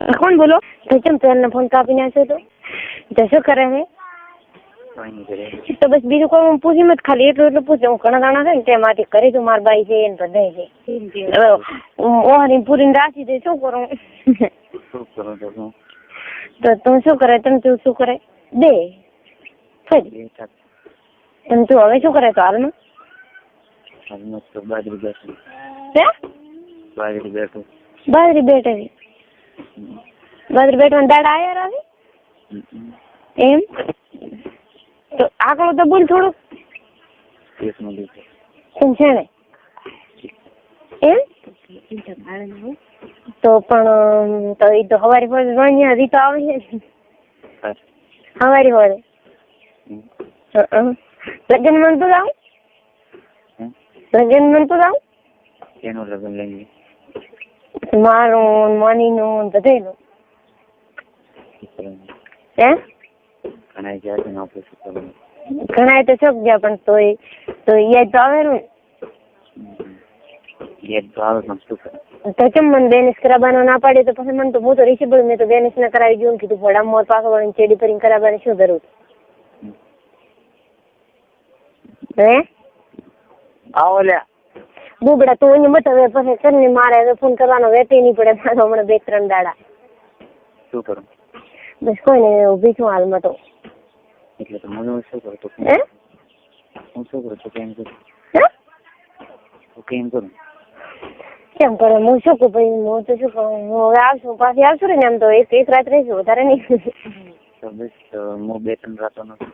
કોણ બોલો? તો કેમ તેલનો ફોન કાપી નાખ્યો તો શું કરે છે? તો બસ બીજું કોઈ હું પૂછી મત, ખાલી એટલું પૂછે. હું ઘણા દાણા છે ને તેમાંથી કરી તું માર બાઈ છે એને બધા છે ઓહરી પૂરી રાખી દે. શું કરું? તો તું શું કરે? તમે તું શું કરે? દે તમે તું હવે શું કરે? તો હાલમાં બાજરી બેઠે. બાજરી બેઠવા દાડા આયા આવે એમ? તો આંકડો તો બોલ થોડુંક. છે ને એમ? તો પણ તો એ તો હવારી હોય હજી તો આવે છે હવારી હોય. લગ્ન મન તો જાઉં? લગ્ન મન તો જાઉં? એનું લગ્ન લઈ મારું મનીનું બધેનું હે? ઘણા તો ચોક ગયા પણ તો યાદ તો આવે ને. તો કેમ મને બેનિસ કરાવવાનો ના પાડે? તો પછી મને તો હું તો રિસીબલ મેં તો બેનિસ ના કરાવી ગયું કીધું ભડા મોર પાછો વળીને ચેડી ફરીને કરાવવાની શું જરૂર? હે આવો લ્યા બુબડા તું એને બતાવે પછી કરીને મારે હવે ફોન કરવાનો વેતી નહીં પડે. મારો હમણાં 2-3 દાડા. શું કરું? બસ કોઈ નહીં, ઉભી છું હાલમાં તો. એટલે તો મને શું કરું? તો હે હું શું કરું? તો કેમ કરું? હે કેમ કરું? કેમ કરે? હું શું કહું ભાઈ? હું તો શું કહું? હું હવે આવશું, પાછી આવશું ને એમ તો એક રાત રહીશું, વધારે નહીં. તો બસ હું 2-3 રાતો નથી.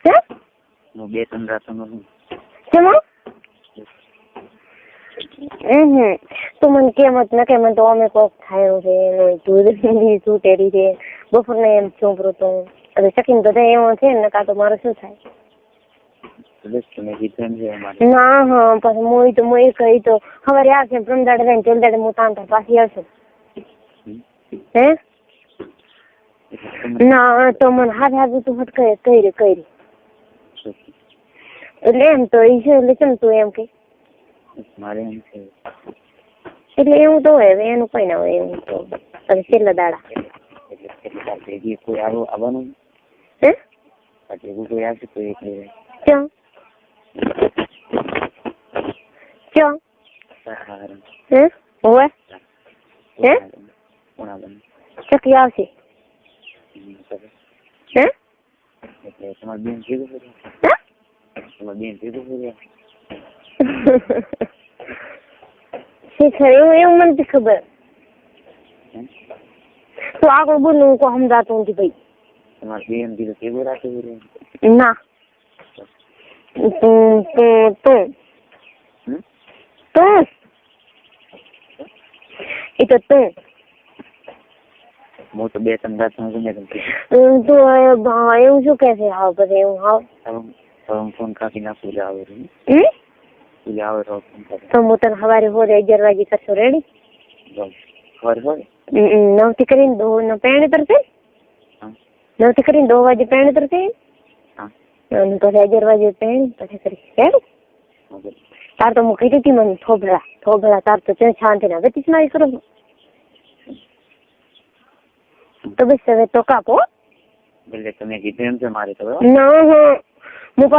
હે હું 2-3 રાતો નથી. કેમ? તું મને કેમત ન કેમ તો અમે કોક ખાયો છે, દૂધ તૂટેરી છે, બપોરને એમ ચોપડું તો હવે ચકીને તો એવો છે ને, કાં તો મારે શું થાય? ના હા પછી મોઈ તો મોઈ કહી તો સવારે આવશે, પ્રમદાડે રહીને ચોલદાડે હું તાંતા પાછી આવશે. હે ના તો મને હાથ તું હટ કરી એટલે એમ તો એ છે. એટલે કેમ તું એમ કે મારે એમ છે એટલે એવું તો હોય એનું કઈ ના હોય. એવું તો હવે છેલ્લા દાડા એટલે કોઈ આવવાનું હે કોઈ આવશે કોઈ એટલે ક્યાં હે હોય હે ચકી આવશે હે એટલે તમારી બેન ભેગું કર્યું? તમારી બેન ભેગું કર્યું? એવું મને ખબર. તો આગળ બોલ, હું કોઈ સમજાતું નથી ભાઈ. તમારી બેન કીધું ભેગું રાખે? ના તું એ તો તું હું તો 2-3 રાત તું એવું શું કે છે? હાવ પછી એવું હાવ ફોન કાપી નાખું જ આવે તો હું તને સવારે 11 વાગે કરશો. રેડી? ખબર હોય 9 થી કરીને 2 પેણ તરશે. 9 થી કરીને 2 વાગે પેણ તરશે અને પછી 11 વાગે પેણ પછી કરીશ. રેડી? તાર તો હું કીધી હતી મને થોભળા તાર તો શાંતિ ના ગતિશ મારી કરો તો બસ હવે તો કાપો. એટલે તમે કીધું એમ છે મારે તો ના હા હું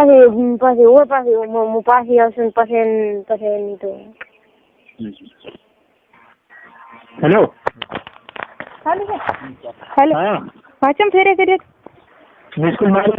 પાછી આવશે ને પછી તો હેલો હેલો પાછમ ફેરે કર્યો સ્કૂલ માં